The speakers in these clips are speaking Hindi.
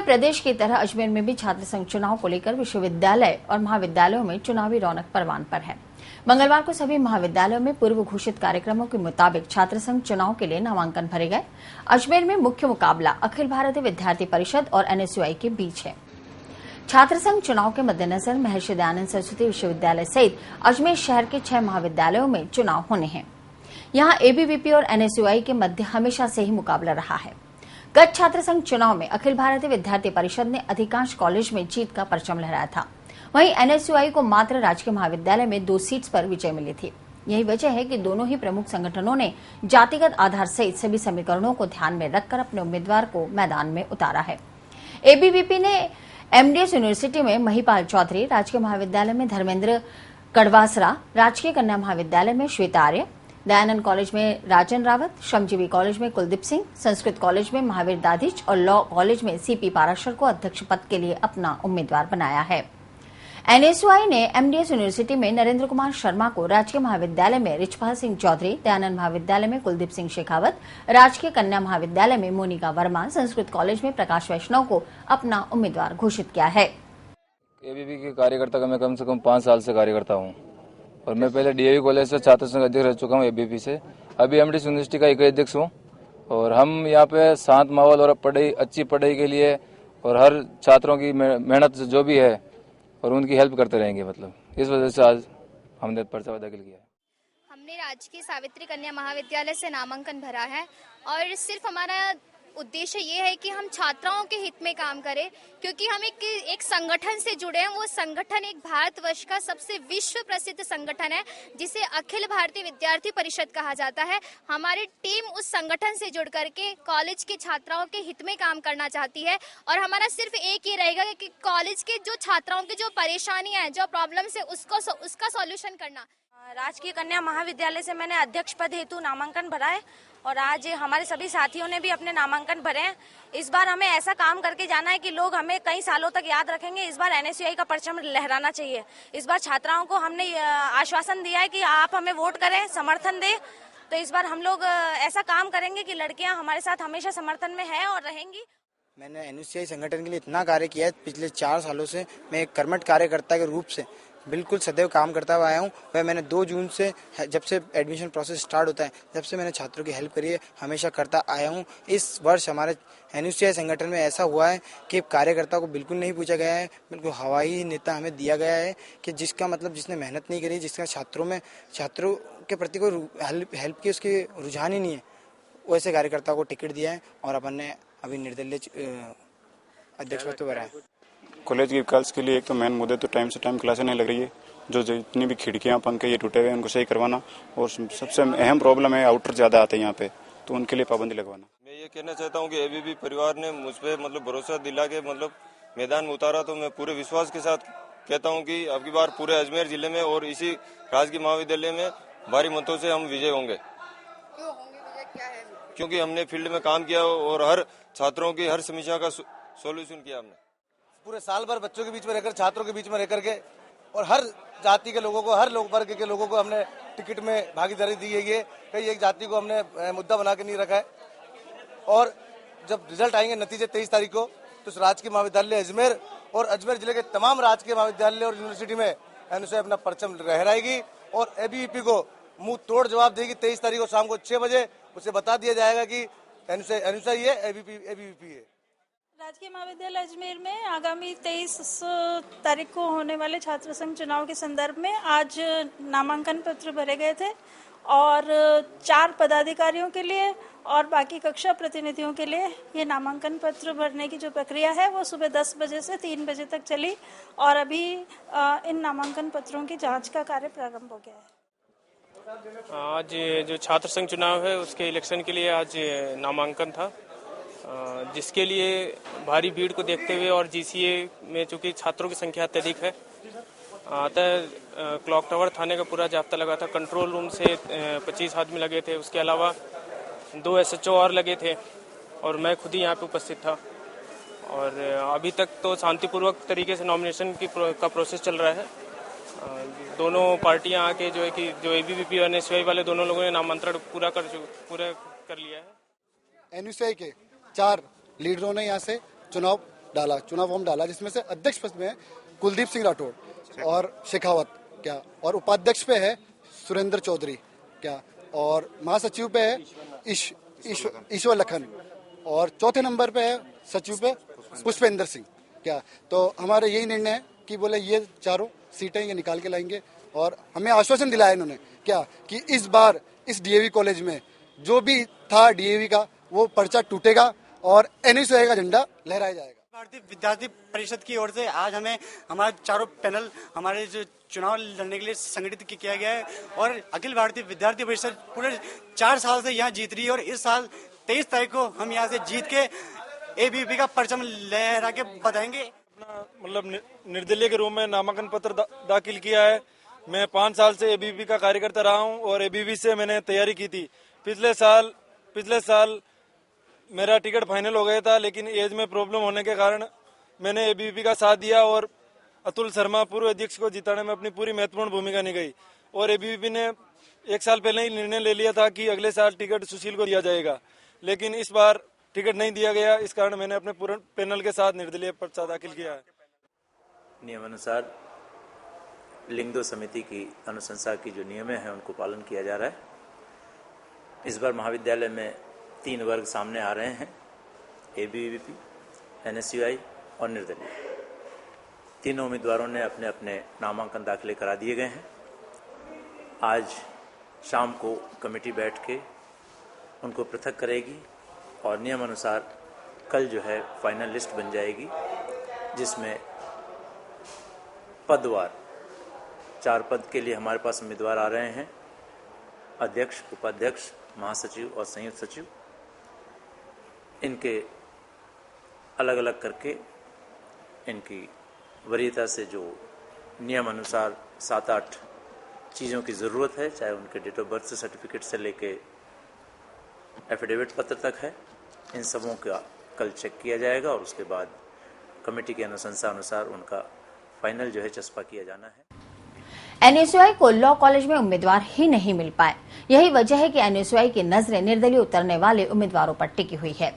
प्रदेश की तरह अजमेर में भी छात्र संघ चुनाव को लेकर विश्वविद्यालय और महाविद्यालयों में चुनावी रौनक परवान पर है। मंगलवार को सभी महाविद्यालयों में पूर्व घोषित कार्यक्रमों के मुताबिक छात्र संघ चुनाव के लिए नामांकन भरे गए। अजमेर में मुख्य मुकाबला अखिल भारतीय विद्यार्थी परिषद और एनएसयूआई के बीच है। छात्र संघ चुनाव के मद्देनजर महर्षि दयानंद सरस्वती विश्वविद्यालय सहित अजमेर शहर के 6 महाविद्यालयों में चुनाव होने हैं। यहाँ एबीवीपी और एनएसयूआई के मध्य हमेशा से ही मुकाबला रहा है। गत छात्र संघ चुनाव में अखिल भारतीय विद्यार्थी परिषद ने अधिकांश कॉलेज में जीत का परचम लहराया था। वहीं एनएसयूआई को मात्र राजकीय महाविद्यालय में 2 सीट्स पर विजय मिली थी। यही वजह है कि दोनों ही प्रमुख संगठनों ने जातिगत आधार सहित सभी समीकरणों को ध्यान में रखकर अपने उम्मीदवार को मैदान में उतारा है। एबीवीपी ने एमडीएस यूनिवर्सिटी में महिपाल चौधरी, राजकीय महाविद्यालय में धर्मेंद्र कड़वासरा, राजकीय कन्या महाविद्यालय में श्वेता आर्य, दयानंद कॉलेज में राजन रावत, श्रमजीवी कॉलेज में कुलदीप सिंह, संस्कृत कॉलेज में महावीर दाधिच और लॉ कॉलेज में सीपी पाराशर को अध्यक्ष पद के लिए अपना उम्मीदवार बनाया है। एनएसयूआई ने एमडीएस यूनिवर्सिटी में नरेंद्र कुमार शर्मा को, राजकीय महाविद्यालय में रिचपाल सिंह चौधरी, दयानंद महाविद्यालय में कुलदीप सिंह शेखावत, राजकीय कन्या महाविद्यालय में मोनिका वर्मा, संस्कृत कॉलेज में प्रकाश वैष्णव को अपना उम्मीदवार घोषित किया है। एबीवीपी के कार्यकर्ता का मैं कम से कम 5 साल से कार्यकर्ता हूँ और मैं पहले डीएवी कॉलेज से छात्र संघ अध्यक्ष रह चुका हूँ एबीवीपी से। अभी एमडीएस यूनिवर्सिटी का एक अध्यक्ष हूँ और हम यहाँ पे शांत माहौल और अच्छी पढ़ाई के लिए और हर छात्रों की मेहनत जो भी है और उनकी हेल्प करते रहेंगे। मतलब इस वजह से आज हमने पर्चा दाखिल किया है। हमने राजकीय सावित्री कन्या महाविद्यालय से नामांकन भरा है और सिर्फ हमारा उद्देश्य ये है कि हम छात्राओं के हित में काम करें, क्योंकि हम एक संगठन से जुड़े हैं। वो संगठन एक भारतवर्ष का सबसे विश्व प्रसिद्ध संगठन है जिसे अखिल भारतीय विद्यार्थी परिषद कहा जाता है। हमारी टीम उस संगठन से जुड़ करके कॉलेज के छात्राओं के हित में काम करना चाहती है और हमारा सिर्फ एक ही रहेगा कि कॉलेज के जो छात्राओं की जो परेशानियां हैं, जो प्रॉब्लम्स है, उसका सॉल्यूशन करना। राजकीय कन्या महाविद्यालय से मैंने अध्यक्ष पद हेतु नामांकन भरा है और आज हमारे सभी साथियों ने भी अपने नामांकन भरे हैं। इस बार हमें ऐसा काम करके जाना है कि लोग हमें कई सालों तक याद रखेंगे। इस बार एनएसयूआई का परचम लहराना चाहिए। इस बार छात्राओं को हमने आश्वासन दिया है कि आप हमें वोट करें, समर्थन दें। तो इस बार हम लोग ऐसा काम करेंगे कि लड़कियां हमारे साथ हमेशा समर्थन में है और रहेंगी। मैंने एनएसयूआई संगठन के लिए इतना कार्य किया है। पिछले 4 सालों से मैं एक कर्मठ कार्यकर्ता के रूप से बिल्कुल सदैव काम करता हुआ आया हूँ। वह मैंने 2 जून से, जब से एडमिशन प्रोसेस स्टार्ट होता है, जब से मैंने छात्रों की हेल्प करी है, हमेशा करता आया हूँ। इस वर्ष हमारे एनएसयूआई संगठन में ऐसा हुआ है कि कार्यकर्ता को बिल्कुल नहीं पूछा गया है, बिल्कुल हवाई नेता हमें दिया गया है कि जिसका मतलब जिसने मेहनत नहीं करी, जिसका छात्रों के प्रति कोई हेल्प की उसकी रुझान ही नहीं है, वैसे कार्यकर्ता को टिकट दिया है और अपन ने अभी निर्दलीय अध्यक्ष पद भरा है। कॉलेज के विकास के लिए एक तो मेन मुद्दे तो टाइम से टाइम क्लासें नहीं लग रही है। जो जितनी भी खिड़कियां पंखे ये टूटे हुए हैं उनको सही करवाना और सबसे अहम प्रॉब्लम है आउटर ज्यादा आते हैं यहाँ पे, तो उनके लिए पाबंदी लगवाना। मैं ये कहना चाहता हूँ कि एबीवीपी परिवार ने मुझ पे भरोसा दिला के मैदान में उतारा, तो मैं पूरे विश्वास के साथ कहता हूँ कि अब की बार पूरे अजमेर जिले में और इसी राजकीय महाविद्यालय में भारी मतों से हम विजय होंगे। क्यों होंगे विजय, क्या है? क्योंकि हमने फील्ड में काम किया और हर छात्रों की हर समस्या का सोल्यूशन किया। हमने पूरे साल भर बच्चों के बीच में रहकर, छात्रों के बीच में रहकर के और हर जाति के लोगों को, हर लोग वर्ग के लोगों को हमने टिकट में भागीदारी दी है। ये कई एक जाति को हमने मुद्दा बना के नहीं रखा है। और जब रिजल्ट आएंगे नतीजे 23 तारीख को, तो राजकीय महाविद्यालय अजमेर और अजमेर जिले के तमाम राजकीय महाविद्यालय और यूनिवर्सिटी में एनएसयूआई अपना परचम लहराएगी और एबीवीपी को मुंह तोड़ जवाब देगी। 23 तारीख को शाम को 6 बजे उसे बता दिया जाएगा कि एनएसयूआई है, एबीवीपी है। राजकीय महाविद्यालय अजमेर में आगामी 23 तारीख को होने वाले छात्र संघ चुनाव के संदर्भ में आज नामांकन पत्र भरे गए थे और 4 पदाधिकारियों के लिए और बाकी कक्षा प्रतिनिधियों के लिए ये नामांकन पत्र भरने की जो प्रक्रिया है वो सुबह 10 बजे से 3 बजे तक चली और अभी इन नामांकन पत्रों की जांच का कार्य प्रारंभ हो गया है। आज जो छात्र संघ चुनाव है उसके इलेक्शन के लिए आज नामांकन था, जिसके लिए भारी भीड़ को देखते हुए और जीसीए में चूंकि छात्रों की संख्या अत्यधिक है, अतः क्लॉक टावर थाने का पूरा जाब्ता लगा था। कंट्रोल रूम से 25 आदमी लगे थे, उसके अलावा 2 एसएचओ और लगे थे और मैं खुद ही यहाँ पे उपस्थित था। और अभी तक तो शांतिपूर्वक तरीके से नॉमिनेशन का प्रोसेस चल रहा है। दोनों पार्टियां आके जो है कि जो एबीवीपी और एनएसयूआई वाले दोनों लोगों ने नामांकन पूरा कर लिया है। एनएसयूआई के 4 लीडरों ने यहाँ से चुनाव डाला, चुनाव फॉर्म डाला, जिसमें से अध्यक्ष पद में कुलदीप सिंह राठौड़ और शेखावत क्या, और उपाध्यक्ष पे है सुरेंद्र चौधरी क्या, और महासचिव पे है ईश्वर लखन, और चौथे नंबर पे है सचिव पे पुष्पेंद्र सिंह क्या। तो हमारा यही निर्णय है कि बोले ये चारों सीटें ये निकाल के लाएंगे, और हमें आश्वासन दिलाया इन्होंने क्या कि इस बार इस डीएवी कॉलेज में जो भी था डीएवी का वो पर्चा टूटेगा और एनएसयूआई का झंडा लहराया जाएगा। भारतीय विद्यार्थी परिषद की ओर से आज हमें हमारे चारों पैनल हमारे जो चुनाव लड़ने के लिए संगठित किया गया है, और अखिल भारतीय विद्यार्थी परिषद पूरे 4 साल से यहाँ जीत रही है, और इस साल 23 तारीख को हम यहाँ से जीत के एबीवीपी का परचम लहरा के बताएंगे। अपना मतलब निर्दलीय के रूप में नामांकन पत्र दाखिल किया है। मैं 5 साल से एबीवीपी का कार्यकर्ता रहा हूँ और एबीवीपी से मैंने तैयारी की थी। पिछले साल मेरा टिकट फाइनल हो गया था, लेकिन एज में प्रॉब्लम होने के कारण मैंने एबीवीपी का साथ दिया और अतुल शर्मा पूर्व अध्यक्ष को जिताने में अपनी पूरी महत्वपूर्ण भूमिका निभाई। और एबीवीपी ने 1 साल पहले ही निर्णय ले लिया था कि अगले साल टिकट सुशील को दिया जाएगा, लेकिन इस बार टिकट नहीं दिया गया। इस कारण मैंने अपने पूरे पैनल के साथ निर्दलीय पर्चा दाखिल किया है। नियमानुसार लिंग 2 समिति की अनुशंसा की जो नियम है उनको पालन किया जा रहा है। इस बार महाविद्यालय में 3 वर्ग सामने आ रहे हैं, एबीवीपी, एनएसयूआई और निर्दलीय। तीनों उम्मीदवारों ने अपने अपने नामांकन दाखिले करा दिए गए हैं। आज शाम को कमेटी बैठ के उनको पृथक करेगी और नियम अनुसार कल जो है फाइनल लिस्ट बन जाएगी, जिसमें पदवार 4 पद के लिए हमारे पास उम्मीदवार आ रहे हैं, अध्यक्ष, उपाध्यक्ष, महासचिव और संयुक्त सचिव। इनके अलग अलग करके इनकी वरीयता से जो नियम अनुसार 7-8 चीज़ों की ज़रूरत है, चाहे उनके डेट ऑफ बर्थ सर्टिफिकेट से लेके एफिडेविट पत्र तक है, इन सबों का कल चेक किया जाएगा और उसके बाद कमेटी की अनुशंसा अनुसार उनका फाइनल जो है चस्पा किया जाना है। एनएसयूआई को लॉ कॉलेज में उम्मीदवार ही नहीं मिल पाए। यही वजह है कि एनएसयूआई की नजरें निर्दलीय उतरने वाले उम्मीदवारों पर टिकी हुई है।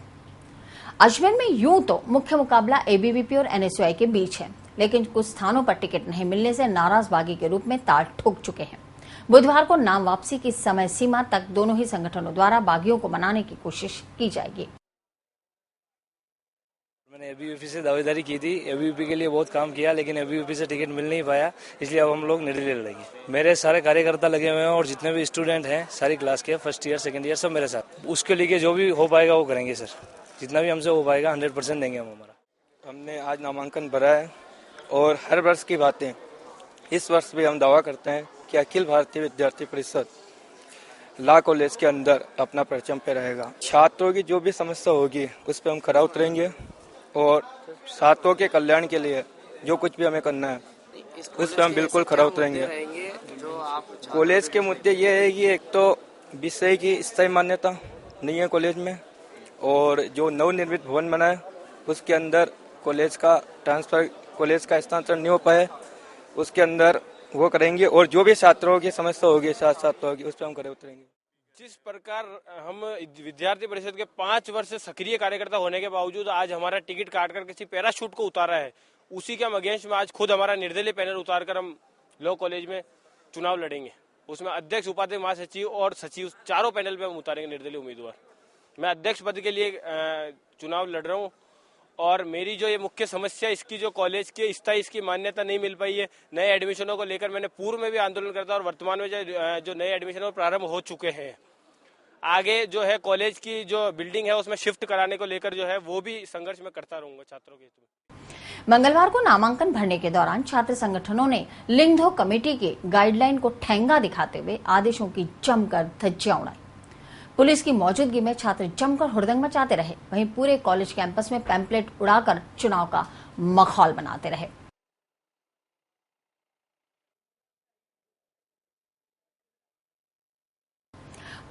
अजमेर में यूं तो मुख्य मुकाबला एबीवीपी और एनएसयूआई के बीच है, लेकिन कुछ स्थानों पर टिकट नहीं मिलने से नाराज बागी के रूप में ताल ठोक चुके हैं। बुधवार को नाम वापसी की समय सीमा तक दोनों ही संगठनों द्वारा बागियों को मनाने की कोशिश की जाएगी। मैंने एबीवीपी से दावेदारी की थी, एबीवीपी के लिए बहुत काम किया, लेकिन एबीवीपी से टिकट मिल नहीं पाया, इसलिए अब हम लोग निर्दलीय लड़ेंगे। मेरे सारे कार्यकर्ता लगे हुए हैं और जितने भी स्टूडेंट हैं सारी क्लास के, फर्स्ट ईयर, सेकंड ईयर, सब मेरे साथ। उसके लिए जो भी हो पाएगा वो करेंगे सर, जितना भी हमसे हो पाएगा 100% देंगे हम। हमारा हमने आज नामांकन भरा है और हर वर्ष की बातें इस वर्ष भी हम दावा करते हैं कि अखिल भारतीय विद्यार्थी परिषद लॉ कॉलेज के अंदर अपना परचम पे रहेगा। छात्रों की जो भी समस्या होगी उस पर हम खरा उतरेंगे और छात्रों के कल्याण के लिए जो कुछ भी हमें करना है उस पर हम बिल्कुल खरा उतरेंगे। कॉलेज के मुद्दे ये है कि एक तो विषय की स्थायी मान्यता नहीं है कॉलेज में, और जो नवनिर्मित भवन बना है उसके अंदर कॉलेज का ट्रांसफर, कॉलेज का स्थानांतरण नहीं हो पाए, उसके अंदर वो करेंगे, और जो भी छात्रों की समस्या होगी, छात्र होगी, उस पर हम खरे उतरेंगे। जिस प्रकार हम विद्यार्थी परिषद के 5 वर्ष से सक्रिय कार्यकर्ता होने के बावजूद आज हमारा टिकट काट कर किसी पैराशूट को उतारा है, उसी के हम अगेंस्ट में आज खुद हमारा निर्दलीय पैनल उतार कर हम लॉ कॉलेज में चुनाव लड़ेंगे। उसमें अध्यक्ष, उपाध्यक्ष, महासचिव और सचिव, चारों पैनल पे हम उतारेंगे निर्दलीय उम्मीदवार। मैं अध्यक्ष पद के लिए चुनाव लड़ रहा हूँ और मेरी जो ये मुख्य समस्या इसकी जो कॉलेज की स्थायी इसकी मान्यता नहीं मिल पाई है। नए एडमिशनों को लेकर मैंने पूर्व में भी आंदोलन करता और वर्तमान में जो नए एडमिशन प्रारंभ हो चुके हैं, आगे जो है कॉलेज की जो बिल्डिंग है उसमें शिफ्ट कराने को लेकर जो है वो भी संघर्ष में करता रहूंगा छात्रों के हित में। मंगलवार को नामांकन भरने के दौरान छात्र संगठनों ने लिंग 2 कमेटी के गाइडलाइन को ठेंगा दिखाते हुए आदेशों की जमकर धज्जियां उड़ाई। पुलिस की मौजूदगी में छात्र जमकर हुड़दंग मचाते रहे, वहीं पूरे कॉलेज कैंपस में पैम्पलेट उड़ाकर चुनाव का माहौल बनाते रहे।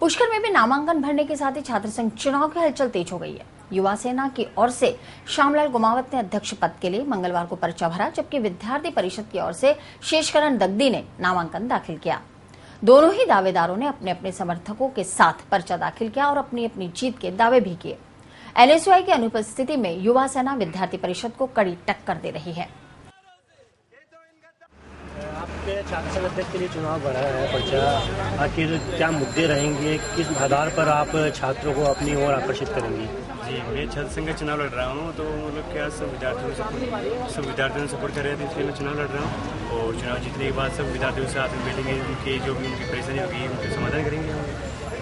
पुष्कर में भी नामांकन भरने के साथ ही छात्र संघ चुनाव की हलचल तेज हो गई है। युवा सेना की ओर से श्यामलाल गुमावत ने अध्यक्ष पद के लिए मंगलवार को पर्चा भरा, जबकि विद्यार्थी परिषद की ओर से शेषकरण दग्दी ने नामांकन दाखिल किया। दोनों ही दावेदारों ने अपने अपने समर्थकों के साथ पर्चा दाखिल किया और अपनी अपनी जीत के दावे भी किए। एनएसयूआई की अनुपस्थिति में युवा सेना विद्यार्थी परिषद को कड़ी टक्कर दे रही है। आपके छात्र संघ अध्यक्ष के लिए चुनाव बढ़ा है पर्चा, आखिर क्या मुद्दे रहेंगे, किस आधार पर आप छात्रों को अपनी ओर आकर्षित करेंगे? जी, मैं छात्र संघ का चुनाव लड़ रहा हूँ, तो मतलब क्या सब विद्यार्थियों ने सपोर्ट कर रहे थे, इसलिए मैं चुनाव लड़ रहा हूँ। और चुनाव जीतने के बाद सब विद्यार्थियों से साथ में बैठेंगे, उनकी जो भी उनकी परेशानी होगी उनका समाधान करेंगे,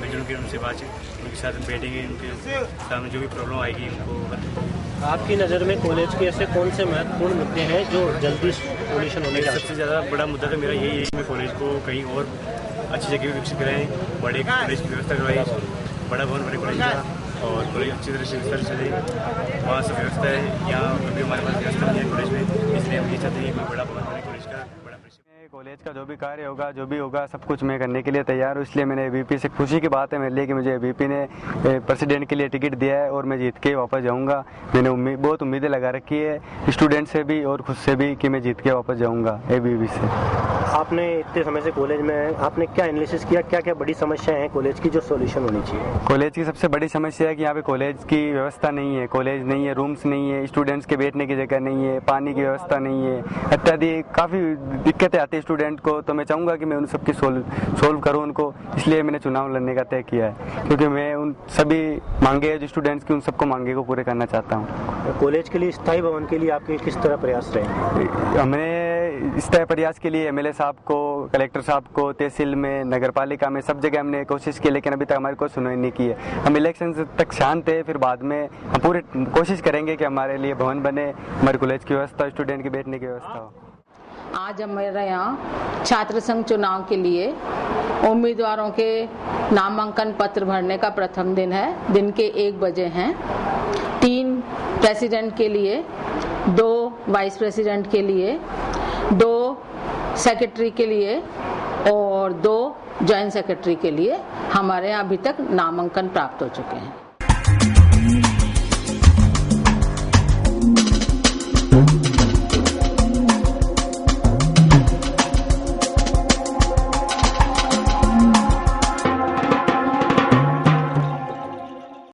मिलजुल के उनसे बातचीत, उनके साथ में बैठेंगे, उनके सामने जो भी प्रॉब्लम आएगी उनको। आपकी नज़र में कॉलेज के ऐसे कौन से महत्वपूर्ण मुद्दे हैं जो जल्दी सोल्यूशन होने चाहिए? सबसे ज़्यादा बड़ा मुद्दा तो मेरा यही है कि कॉलेज को कहीं और अच्छी जगह विकसित कराएं, बड़े कॉलेज की व्यवस्था करवाएं, बड़ा भवन बड़े कॉलेज का, और कॉलेज अच्छी तरह से विस्तार चले, वहाँ सब व्यवस्था है। यहाँ अभी हमारे पास व्यवस्था नहीं है कॉलेज में, इसलिए हम ये चाहते हैं कोई बड़ा भवन बड़े कॉलेज का कॉलेज का जो भी कार्य होगा, जो भी होगा, सब कुछ मैं करने के लिए तैयार हूँ। इसलिए मैंने एबीपी से खुशी की बात है मेरे लिए कि मुझे एबीपी ने प्रेसिडेंट के लिए टिकट दिया है और मैं जीत के वापस जाऊँगा। मैंने बहुत उम्मीदें लगा रखी है स्टूडेंट से भी और खुद से भी कि मैं जीत के वापस जाऊँगा एबीपी से। आपने इतने समय से कॉलेज में आपने क्या एनालिसिस किया, क्या क्या बड़ी समस्याएं हैं कॉलेज की जो सॉल्यूशन होनी चाहिए? कॉलेज की सबसे बड़ी समस्या है कि यहाँ पे कॉलेज की व्यवस्था नहीं है, कॉलेज नहीं है, रूम्स नहीं है, स्टूडेंट्स के बैठने की जगह नहीं है, पानी की व्यवस्था नहीं है, इत्यादि काफ़ी दिक्कतें आती है स्टूडेंट को। तो मैं चाहूँगा कि मैं उन सबकी सोल्व करूँ उनको, इसलिए मैंने चुनाव लड़ने का तय किया है, क्योंकि मैं उन सभी मांगे जो स्टूडेंट्स की, उन सबको मांगे को पूरे करना चाहता हूँ। कॉलेज के लिए स्थायी भवन के लिए आपके किस तरह प्रयास रहेंगे? हमने स्थायी प्रयास के लिए एमएलए साहब को, कलेक्टर साहब को, तहसील में, नगर पालिका में, सब जगह हमने कोशिश की, लेकिन अभी तक हमारी कोई सुनवाई नहीं की है। हम इलेक्शन तक शांत है, फिर बाद में हम पूरी कोशिश करेंगे कि हमारे लिए भवन बने, हमारे कॉलेज की व्यवस्था, स्टूडेंट की बैठने की व्यवस्था हो। आज हमारे यहाँ छात्र संघ चुनाव के लिए उम्मीदवारों के नामांकन पत्र भरने का प्रथम दिन है। दिन के 1 बजे हैं। 3 प्रेसिडेंट के लिए, 2 वाइस प्रेसिडेंट के लिए, 2 सेक्रेटरी के लिए और 2 जॉइंट सेक्रेटरी के लिए हमारे यहाँ अभी तक नामांकन प्राप्त हो चुके हैं।